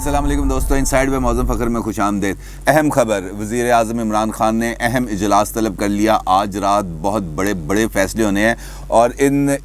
السلام علیکم دوستو، انسائیڈ بائی معظم فخر میں خوش آمدید۔ اہم خبر، وزیر اعظم عمران خان نے اہم اجلاس طلب کر لیا۔ آج رات بہت بڑے فیصلے ہونے ہیں اور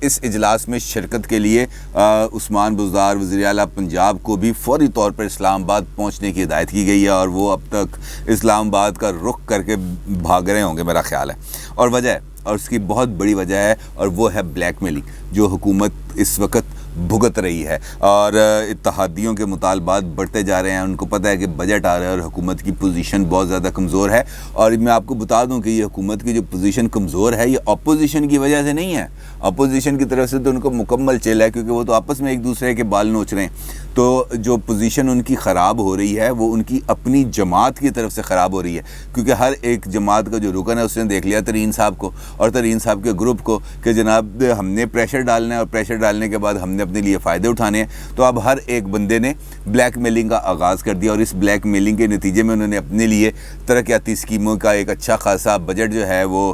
اس اجلاس میں شرکت کے لیے عثمان بزدار وزیر اعلیٰ پنجاب کو بھی فوری طور پر اسلام آباد پہنچنے کی ہدایت کی گئی ہے اور وہ اب تک اسلام آباد کا رخ کر کے بھاگ رہے ہوں گے میرا خیال ہے۔ اور وجہ ہے، اور اس کی بہت بڑی وجہ ہے، اور وہ ہے بلیک میلنگ جو حکومت اس وقت بھگت رہی ہے اور اتحادیوں کے مطالبات بڑھتے جا رہے ہیں۔ ان کو پتہ ہے کہ بجٹ آ رہا ہے اور حکومت کی پوزیشن بہت زیادہ کمزور ہے، اور میں آپ کو بتا دوں کہ یہ حکومت کی جو پوزیشن کمزور ہے یہ اپوزیشن کی وجہ سے نہیں ہے۔ اپوزیشن کی طرف سے تو ان کو مکمل چل ہے، کیونکہ وہ تو آپس میں ایک دوسرے کے بال نوچ رہے ہیں۔ تو جو پوزیشن ان کی خراب ہو رہی ہے وہ ان کی اپنی جماعت کی طرف سے خراب ہو رہی ہے، کیونکہ ہر ایک جماعت کا جو رکن ہے اس نے دیکھ لیا ترین صاحب کو اور ترین صاحب کے گروپ کو کہ جناب ہم نے پریشر ڈالنا ہے، اور پریشر ڈالنے کے بعد ہم نے اپنے لیے فائدے اٹھانے ہیں۔ تو اب ہر ایک بندے نے بلیک میلنگ کا آغاز کر دیا، اور اس بلیک میلنگ کے نتیجے میں انہوں نے اپنے لیے ترقیاتی اسکیموں کا ایک اچھا خاصا بجٹ جو ہے وہ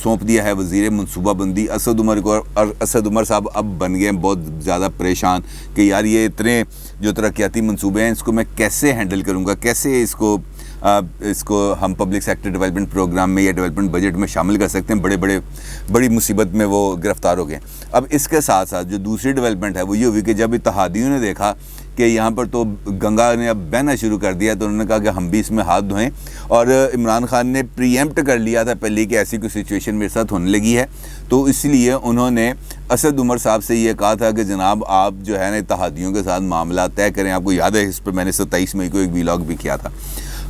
سونپ دیا ہے وزیر منصوبہ بندی اسد عمر کو۔ اور اسد عمر صاحب اب بن گئے ہیں بہت زیادہ پریشان کہ یار یہ اتنے جو ترقیاتی منصوبے ہیں اس کو میں کیسے ہینڈل کروں گا، کیسے اس کو ہم پبلک سیکٹر ڈیولپمنٹ پروگرام میں یا ڈیولپمنٹ بجٹ میں شامل کر سکتے ہیں۔ بڑی مصیبت میں وہ گرفتار ہو گئے۔ اب اس کے ساتھ ساتھ جو دوسری ڈیولپمنٹ ہے وہ یہ ہوئی کہ جب اتحادیوں نے دیکھا کہ یہاں پر تو گنگا نے اب بہنا شروع کر دیا تو انہوں نے کہا کہ ہم بھی اس میں ہاتھ دھوئیں، اور عمران خان نے پری ایمپٹ کر لیا تھا پہلے کہ ایسی کوئی سچویشن میرے ساتھ ہونے لگی ہے، تو اس لیے انہوں نے اسد عمر صاحب سے یہ کہا تھا کہ جناب آپ جو ہے نا اتحادیوں کے ساتھ معاملہ طے کریں۔ آپ کو یاد ہے اس پہ میں نے 27 مئی کو ایک ویلاگ بھی کیا تھا۔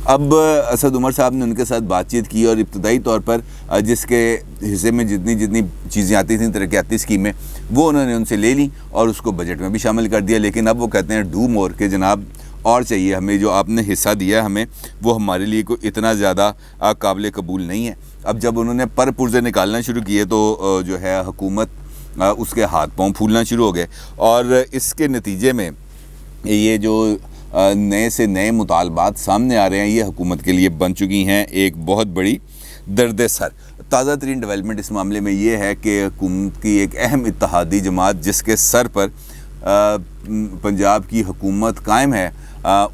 اب اسد عمر صاحب نے ان کے ساتھ بات چیت کی اور ابتدائی طور پر جس کے حصے میں جتنی چیزیں آتی تھیں ترقیاتی اسکیمیں وہ انہوں نے ان سے لے لیں اور اس کو بجٹ میں بھی شامل کر دیا، لیکن اب وہ کہتے ہیں ڈو مور کہ جناب اور چاہیے ہمیں، جو آپ نے حصہ دیا ہے ہمیں وہ ہمارے لیے کوئی اتنا زیادہ قابل قبول نہیں ہے۔ اب جب انہوں نے پر پرزے نکالنا شروع کیے تو جو ہے حکومت اس کے ہاتھ پاؤں پھولنا شروع ہو گئے، اور اس کے نتیجے میں یہ جو نئے سے نئے مطالبات سامنے آ رہے ہیں یہ حکومت کے لیے بن چکی ہیں ایک بہت بڑی درد سر۔ تازہ ترین ڈیولپمنٹ اس معاملے میں یہ ہے کہ حکومت کی ایک اہم اتحادی جماعت جس کے سر پر پنجاب کی حکومت قائم ہے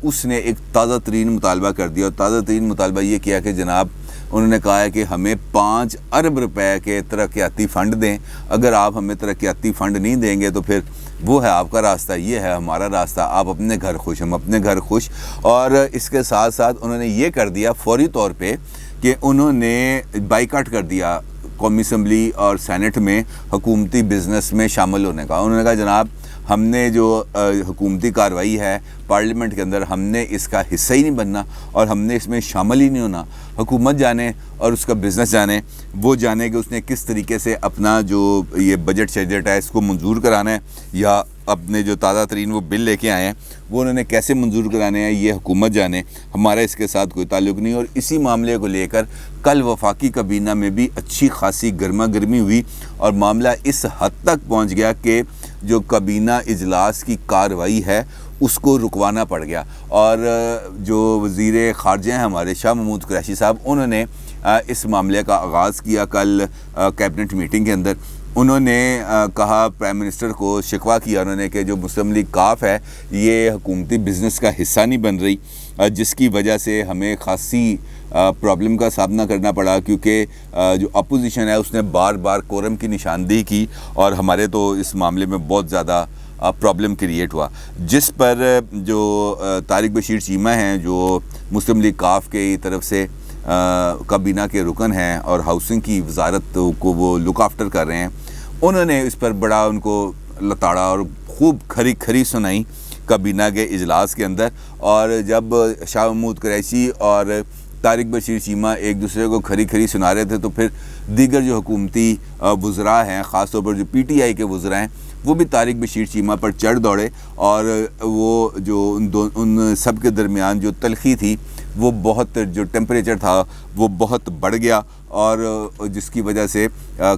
اس نے ایک تازہ ترین مطالبہ کر دیا، اور تازہ ترین مطالبہ یہ کیا کہ جناب انہوں نے کہا ہے کہ ہمیں 5 ارب روپے کے ترقیاتی فنڈ دیں۔ اگر آپ ہمیں ترقیاتی فنڈ نہیں دیں گے تو پھر وہ ہے آپ کا راستہ، یہ ہے ہمارا راستہ، آپ اپنے گھر خوش ہم اپنے گھر خوش۔ اور اس کے ساتھ ساتھ انہوں نے یہ کر دیا فوری طور پہ کہ انہوں نے بائیکاٹ کر دیا قومی اسمبلی اور سینٹ میں حکومتی بزنس میں شامل ہونے کا۔ انہوں نے کہا جناب ہم نے جو حکومتی کارروائی ہے پارلیمنٹ کے اندر ہم نے اس کا حصہ ہی نہیں بننا اور ہم نے اس میں شامل ہی نہیں ہونا۔ حکومت جانے اور اس کا بزنس جانے، وہ جانے کہ اس نے کس طریقے سے اپنا جو یہ بجٹ شجٹ ہے اس کو منظور کرانا ہے، یا اپنے جو تازہ ترین وہ بل لے کے آئے ہیں وہ انہوں نے کیسے منظور کرانے ہیں، یہ حکومت جانے، ہمارا اس کے ساتھ کوئی تعلق نہیں۔ اور اسی معاملے کو لے کر کل وفاقی کابینہ میں بھی اچھی خاصی گرما گرمی ہوئی، اور معاملہ اس حد تک پہنچ گیا کہ جو کابینہ اجلاس کی کارروائی ہے اس کو رکوانا پڑ گیا۔ اور جو وزیر خارجہ ہیں ہمارے شاہ محمود قریشی صاحب، انہوں نے اس معاملے کا آغاز کیا کل کیبنٹ میٹنگ کے اندر۔ انہوں نے کہا، پرائم منسٹر کو شکوہ کیا انہوں نے کہ جو مسلم لیگ کاف ہے یہ حکومتی بزنس کا حصہ نہیں بن رہی، جس کی وجہ سے ہمیں خاصی پرابلم کا سامنا کرنا پڑا، کیونکہ جو اپوزیشن ہے اس نے بار بار کورم کی نشاندہی کی اور ہمارے تو اس معاملے میں بہت زیادہ پرابلم کریٹ ہوا، جس پر جو طارق بشیر چیمہ ہیں جو مسلم لیگ کاف کی طرف سے کابینہ کے رکن ہیں اور ہاؤسنگ کی وزارت کو وہ لک آفٹر کر رہے ہیں، انہوں نے اس پر بڑا ان کو لتاڑا اور خوب کھری سنائی کابینہ کے اجلاس کے اندر۔ اور جب شاہ محمود قریشی اور طارق بشیر چیمہ ایک دوسرے کو کھری سنا رہے تھے تو پھر دیگر جو حکومتی وزراء ہیں، خاص طور پر جو پی ٹی آئی کے وزراء ہیں، وہ بھی طارق بشیر چیمہ پر چڑھ دوڑے، اور وہ جو ان سب کے درمیان جو تلخی تھی وہ بہت، جو ٹیمپریچر تھا وہ بہت بڑھ گیا، اور جس کی وجہ سے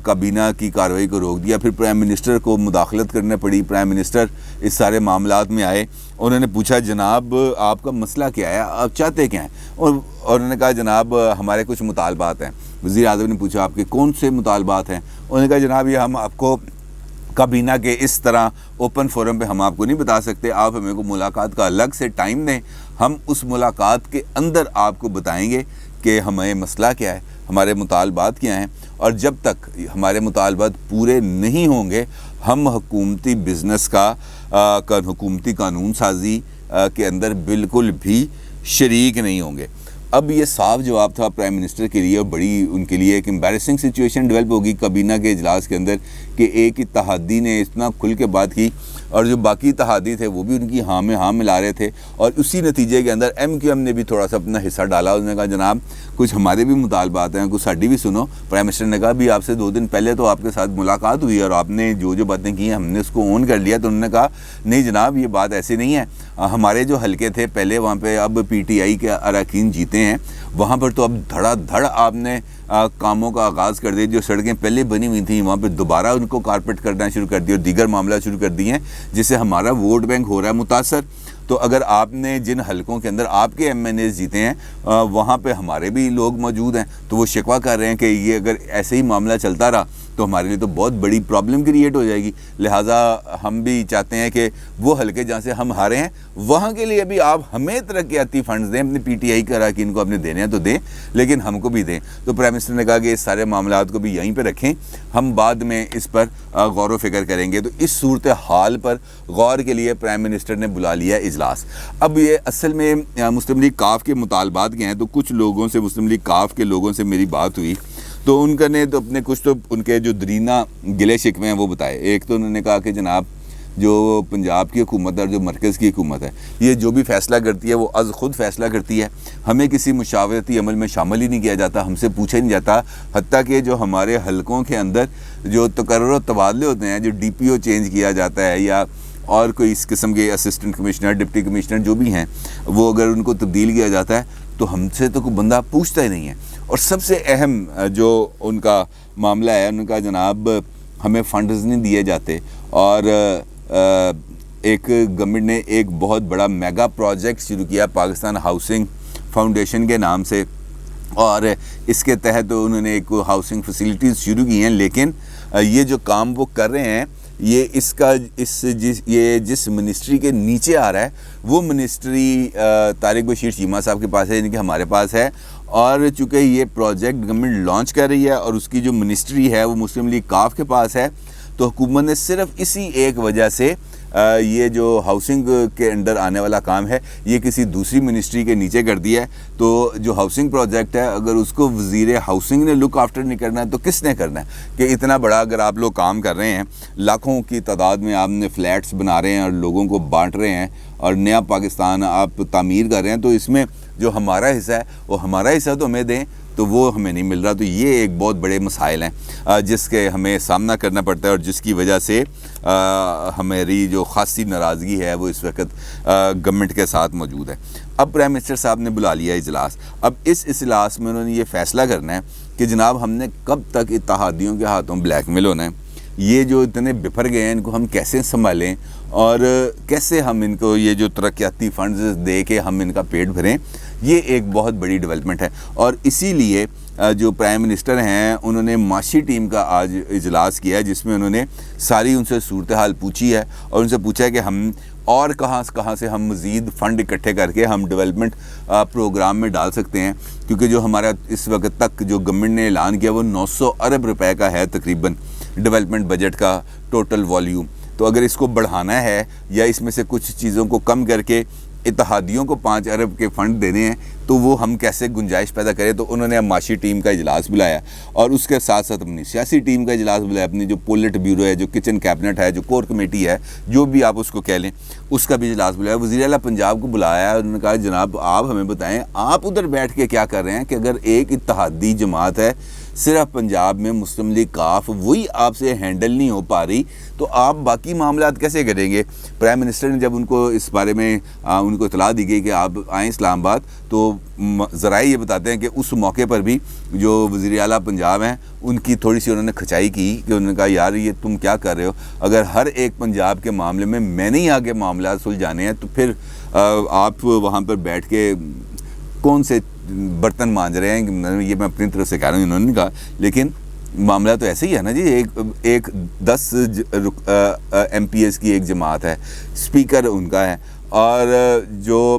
کابینہ کی کارروائی کو روک دیا۔ پھر پرائم منسٹر کو مداخلت کرنا پڑی، پرائم منسٹر اس سارے معاملات میں آئے، انہوں نے پوچھا جناب آپ کا مسئلہ کیا ہے، آپ چاہتے کیا ہیں، اور انہوں نے کہا جناب ہمارے کچھ مطالبات ہیں۔ وزیر اعظم نے پوچھا آپ کے کون سے مطالبات ہیں، انہوں نے کہا جناب یہ ہم آپ کو کابینہ کے اس طرح اوپن فورم پہ ہم آپ کو نہیں بتا سکتے. آپ ہمیں کو ملاقات کا الگ سے ٹائم دیں, ہم اس ملاقات کے اندر آپ کو بتائیں گے کہ ہمیں مسئلہ کیا ہے, ہمارے مطالبات کیا ہیں, اور جب تک ہمارے مطالبات پورے نہیں ہوں گے ہم حکومتی بزنس کا حکومتی قانون سازی کے اندر بالکل بھی شریک نہیں ہوں گے. اب یہ صاف جواب تھا پرائم منسٹر کے لیے, اور بڑی ان کے لیے ایک امبیرسنگ سچویشن ڈیولپ ہوگی کابینہ کے اجلاس کے اندر کہ ایک اتحادی نے اتنا کھل کے بات کی اور جو باقی اتحادی تھے وہ بھی ان کی ہاں میں ہاں ملا رہے تھے, اور اسی نتیجے کے اندر ایم کیو ایم نے بھی تھوڑا سا اپنا حصہ ڈالا. انہوں نے کہا جناب کچھ ہمارے بھی مطالبات ہیں, کچھ ساڈی بھی سنو. پرائم منسٹر نے کہا بھی آپ سے 2 دن پہلے تو آپ کے ساتھ ملاقات ہوئی اور آپ نے جو باتیں کی ہیں ہم نے اس کو اون کر لیا. تو انہوں نے کہا نہیں جناب یہ بات ایسی نہیں ہے, ہمارے جو حلقے تھے پہلے وہاں پہ اب پی ٹی آئی کے اراکین جیتے ہیں, وہاں پر تو اب دھڑا دھڑ آپ نے کاموں کا آغاز کر دیا. جو سڑکیں پہلے بنی ہوئی تھیں وہاں پہ دوبارہ ان کو کارپیٹ کرنا شروع کر دیا اور دیگر معاملات شروع کر دیے ہیں, جس سے ہمارا ووٹ بینک ہو رہا ہے متاثر. تو اگر آپ نے جن حلقوں کے اندر آپ کے ایم این ایز جیتے ہیں وہاں پہ ہمارے بھی لوگ موجود ہیں, تو وہ شکوہ کر رہے ہیں کہ یہ اگر ایسے ہی معاملہ چلتا رہا تو ہمارے لیے تو بہت بڑی پرابلم کریٹ ہو جائے گی. لہٰذا ہم بھی چاہتے ہیں کہ وہ حلقے جہاں سے ہم ہارے ہیں وہاں کے لیے بھی آپ ہمیں ترقیاتی فنڈز دیں, اپنے پی ٹی آئی کے اراکین کو اپنے دینے ہیں تو دیں, لیکن ہم کو بھی دیں. تو پرائم منسٹر نے کہا کہ اس سارے معاملات کو بھی یہیں پہ رکھیں, ہم بعد میں اس پر غور و فکر کریں گے. تو اس صورتحال پر غور کے لیے پرائم منسٹر نے بلا لیا اجلاس. اب یہ اصل میں مسلم لیگ کاف کے مطالبات کے ہیں, تو کچھ لوگوں سے مسلم لیگ کاف کے لوگوں سے میری بات ہوئی تو ان کا نے تو اپنے کچھ تو ان کے جو درینہ گلے شکوے ہیں وہ بتائے. ایک تو انہوں نے کہا کہ جناب جو پنجاب کی حکومت اور جو مرکز کی حکومت ہے یہ جو بھی فیصلہ کرتی ہے وہ از خود فیصلہ کرتی ہے, ہمیں کسی مشاورتی عمل میں شامل ہی نہیں کیا جاتا, ہم سے پوچھا ہی نہیں جاتا. حتیٰ کہ جو ہمارے حلقوں کے اندر جو تقرر و تبادلے ہوتے ہیں, جو ڈی پی او چینج کیا جاتا ہے یا اور کوئی اس قسم کے اسسٹنٹ کمشنر ڈپٹی کمشنر جو بھی ہیں, وہ اگر ان کو تبدیل کیا جاتا ہے تو ہم سے تو کوئی بندہ پوچھتا ہی نہیں ہے. اور سب سے اہم جو ان کا معاملہ ہے, ان کا جناب ہمیں فنڈز نہیں دیے جاتے, اور ایک گورنمنٹ نے ایک بہت بڑا میگا پروجیکٹ شروع کیا پاکستان ہاؤسنگ فاؤنڈیشن کے نام سے, اور اس کے تحت انہوں نے ایک ہاؤسنگ فیسیلیٹیز شروع کی ہیں, لیکن یہ جو کام وہ کر رہے ہیں یہ یہ جس منسٹری کے نیچے آ رہا ہے وہ منسٹری طارق بشیر چیمہ صاحب کے پاس ہے, یعنی کہ ہمارے پاس ہے. اور چونکہ یہ پروجیکٹ گورنمنٹ لانچ کر رہی ہے اور اس کی جو منسٹری ہے وہ مسلم لیگ کاف کے پاس ہے, تو حکومت نے صرف اسی ایک وجہ سے یہ جو ہاؤسنگ کے انڈر آنے والا کام ہے یہ کسی دوسری منسٹری کے نیچے کر دیا ہے. تو جو ہاؤسنگ پروجیکٹ ہے اگر اس کو وزیر ہاؤسنگ نے لک آفٹر نہیں کرنا ہے تو کس نے کرنا ہے؟ کہ اتنا بڑا اگر آپ لوگ کام کر رہے ہیں, لاکھوں کی تعداد میں آپ نے فلیٹس بنا رہے ہیں اور لوگوں کو بانٹ رہے ہیں اور نیا پاکستان آپ تعمیر کر رہے ہیں, تو اس میں جو ہمارا حصہ ہے وہ ہمارا حصہ تو ہمیں دیں, تو وہ ہمیں نہیں مل رہا. تو یہ ایک بہت بڑے مسائل ہیں جس کے ہمیں سامنا کرنا پڑتا ہے, اور جس کی وجہ سے ہماری جو خاصی ناراضگی ہے وہ اس وقت گورنمنٹ کے ساتھ موجود ہے. اب پرائم منسٹر صاحب نے بلا لیا اجلاس. اب اس اجلاس میں انہوں نے یہ فیصلہ کرنا ہے کہ جناب ہم نے کب تک اتحادیوں کے ہاتھوں بلیک میل ہونا ہے, یہ جو اتنے بفر گئے ہیں ان کو ہم کیسے سنبھالیں, اور کیسے ہم ان کو یہ جو ترقیاتی فنڈز دے کے ہم ان کا پیٹ بھریں. یہ ایک بہت بڑی ڈیولپمنٹ ہے, اور اسی لیے جو پرائم منسٹر ہیں انہوں نے معاشی ٹیم کا آج اجلاس کیا ہے جس میں انہوں نے ساری ان سے صورتحال پوچھی ہے, اور ان سے پوچھا ہے کہ ہم اور کہاں سے ہم مزید فنڈ اکٹھے کر کے ہم ڈیولپمنٹ پروگرام میں ڈال سکتے ہیں, کیونکہ جو ہمارا اس وقت تک جو گورنمنٹ نے اعلان کیا وہ 900 ارب روپے کا ہے تقریباً ڈیولپمنٹ بجٹ کا ٹوٹل والیوم. تو اگر اس کو بڑھانا ہے یا اس میں سے کچھ چیزوں کو کم کر کے اتحادیوں کو 5 ارب کے فنڈ دینے ہیں تو وہ ہم کیسے گنجائش پیدا کریں. تو انہوں نے معاشی ٹیم کا اجلاس بلایا, اور اس کے ساتھ ساتھ اپنی سیاسی ٹیم کا اجلاس بلایا, اپنی جو پولٹ بیورو ہے, جو کچن کیبنٹ ہے, جو کور کمیٹی ہے, جو بھی آپ اس کو کہہ لیں, اس کا بھی اجلاس بلایا. وزیر اعلیٰ پنجاب کو بلایا, انہوں نے کہا جناب آپ ہمیں بتائیں آپ ادھر بیٹھ کے کیا کر رہے ہیں کہ اگر ایک اتحادی جماعت ہے صرف پنجاب میں مسلم لیگ کاف, وہی آپ سے ہینڈل نہیں ہو پا رہی, تو آپ باقی معاملات کیسے کریں گے؟ پرائم منسٹر نے جب ان کو اس بارے میں ان کو اطلاع دی گئی کہ آپ آئیں اسلام آباد, تو ذرائع یہ بتاتے ہیں کہ اس موقع پر بھی جو وزیر اعلیٰ پنجاب ہیں ان کی تھوڑی سی انہوں نے کھچائی کی کہ انہوں نے کہا یار یہ تم کیا کر رہے ہو, اگر ہر ایک پنجاب کے معاملے میں نے ہی آگے معاملات سلجھانے ہیں تو پھر آپ وہاں پر بیٹھ کے کون سے برتن مانج رہے ہیں. یہ میں اپنی طرف سے کہہ رہا ہوں, انہوں نے کہا, لیکن معاملہ تو ایسے ہی ہے نا جی، ایک 10 ایم پی ایس کی ایک جماعت ہے، اسپیکر ان کا ہے، اور جو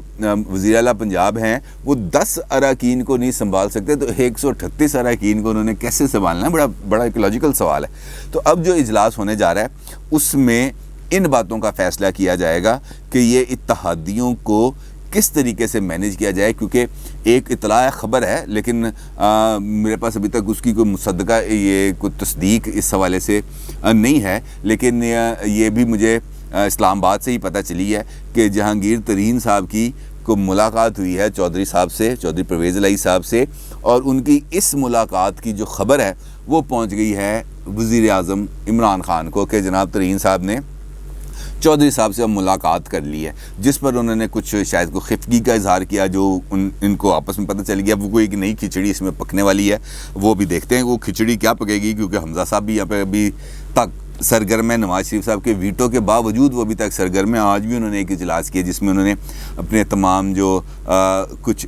وزیر اعلیٰ پنجاب ہیں وہ 10 اراکین کو نہیں سنبھال سکتے، تو 138 اراکین کو انہوں نے کیسے سنبھالنا ہے؟ بڑا ایک لاجیکل سوال ہے۔ تو اب جو اجلاس ہونے جا رہا ہے اس میں ان باتوں کا فیصلہ کیا جائے گا کہ یہ اتحادیوں کو کس طریقے سے مینیج کیا جائے، کیونکہ ایک اطلاع خبر ہے لیکن میرے پاس ابھی تک اس کی کوئی مصدقہ یہ کوئی تصدیق اس حوالے سے نہیں ہے، لیکن یہ بھی مجھے اسلام آباد سے ہی پتہ چلی ہے کہ جہانگیر ترین صاحب کی کو ملاقات ہوئی ہے چودھری صاحب سے، چودھری پرویز الہی صاحب سے، اور ان کی اس ملاقات کی جو خبر ہے وہ پہنچ گئی ہے وزیر اعظم عمران خان کو کہ جناب ترین صاحب نے چودھری صاحب سے اب ملاقات کر لی ہے، جس پر انہوں نے کچھ شاید کو خفگی کا اظہار کیا، جو ان کو آپس میں پتہ چل گیا وہ کوئی ایک نئی کھچڑی اس میں پکنے والی ہے۔ وہ بھی دیکھتے ہیں وہ کھچڑی کیا پکے گی، کیونکہ حمزہ صاحب بھی یہاں پہ ابھی تک سرگرم ہے، نواز شریف صاحب کے ویٹو کے باوجود وہ ابھی تک سرگرم ہے۔ آج بھی انہوں نے ایک اجلاس کیا جس میں انہوں نے اپنے تمام جو کچھ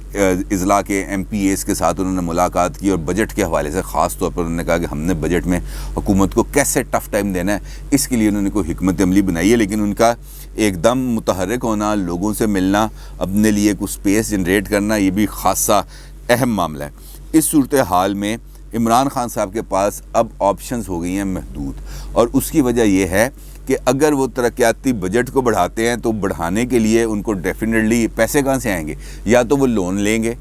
اضلاع کے ایم پی ایز کے ساتھ انہوں نے ملاقات کی، اور بجٹ کے حوالے سے خاص طور پر انہوں نے کہا کہ ہم نے بجٹ میں حکومت کو کیسے ٹف ٹائم دینا ہے، اس کے لیے انہوں نے کوئی حکمت عملی بنائی ہے۔ لیکن ان کا ایک دم متحرک ہونا، لوگوں سے ملنا، اپنے لیے کچھ سپیس جنریٹ کرنا، یہ بھی خاصا اہم معاملہ ہے۔ اس صورتحال میں عمران خان صاحب کے پاس اب آپشنز ہو گئی ہیں محدود، اور اس کی وجہ یہ ہے کہ اگر وہ ترقیاتی بجٹ کو بڑھاتے ہیں تو بڑھانے کے لیے ان کو ڈیفینیٹلی پیسے کہاں سے آئیں گے؟ یا تو وہ لون لیں گے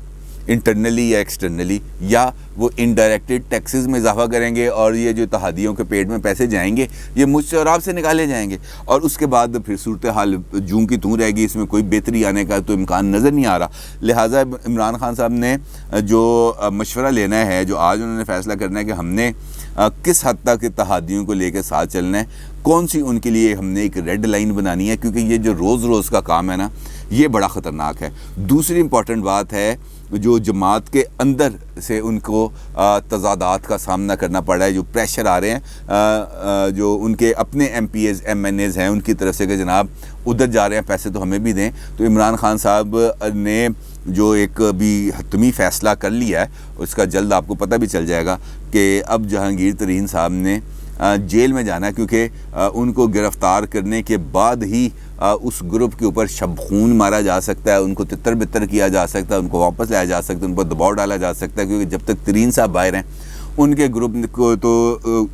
انٹرنلی یا ایکسٹرنلی، یا وہ انڈائریکٹڈ ٹیکسز میں اضافہ کریں گے، اور یہ جو اتحادیوں کے پیٹ میں پیسے جائیں گے یہ مجھ سے اور آپ سے نکالے جائیں گے، اور اس کے بعد پھر صورتحال جوں کی توں رہے گی، اس میں کوئی بہتری آنے کا تو امکان نظر نہیں آ رہا۔ لہٰذا عمران خان صاحب نے جو مشورہ لینا ہے، جو آج انہوں نے فیصلہ کرنا ہے کہ ہم نے کس حد تک اتحادیوں کو لے کے ساتھ چلنا ہے، کون سی ان کے لیے ہم نے ایک ریڈ لائن بنانی ہے، کیونکہ یہ جو روز روز کا کام ہے نا یہ بڑا خطرناک ہے۔ دوسری امپورٹنٹ بات ہے جو جماعت کے اندر سے ان کو تضادات کا سامنا کرنا پڑ رہا ہے، جو پریشر آ رہے ہیں جو ان کے اپنے MPs MNAs ہیں ان کی طرف سے کہ جناب ادھر جا رہے ہیں پیسے تو ہمیں بھی دیں۔ تو عمران خان صاحب نے جو ایک بھی حتمی فیصلہ کر لیا ہے اس کا جلد آپ کو پتہ بھی چل جائے گا کہ اب جہانگیر ترین صاحب نے جیل میں جانا ہے، کیونکہ ان کو گرفتار کرنے کے بعد ہی اس گروپ کے اوپر شب خون مارا جا سکتا ہے، ان کو تتر بتر کیا جا سکتا ہے، ان کو واپس لایا جا سکتا ہے، ان پر دباؤ ڈالا جا سکتا ہے، کیونکہ جب تک ترین صاحب باہر ہیں ان کے گروپ کو تو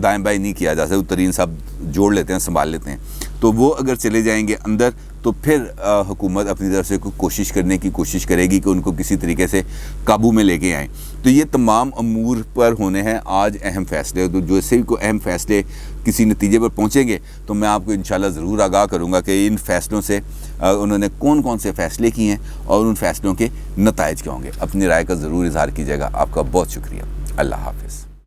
دائیں بائیں نہیں کیا جا سکتا، ترین صاحب جوڑ لیتے ہیں، سنبھال لیتے ہیں۔ تو وہ اگر چلے جائیں گے اندر تو پھر حکومت اپنی طرف سے کوشش کرنے کی کوشش کرے گی کہ ان کو کسی طریقے سے قابو میں لے کے آئیں۔ تو یہ تمام امور پر ہونے ہیں آج اہم فیصلے، تو جو سے کوئی اہم فیصلے کسی نتیجے پر پہنچیں گے تو میں آپ کو انشاءاللہ ضرور آگاہ کروں گا کہ ان فیصلوں سے انہوں نے کون کون سے فیصلے کیے ہیں اور ان فیصلوں کے نتائج کیا ہوں گے۔ اپنی رائے کا ضرور اظہار کیجیے گا۔ آپ کا بہت شکریہ۔ اللہ حافظ۔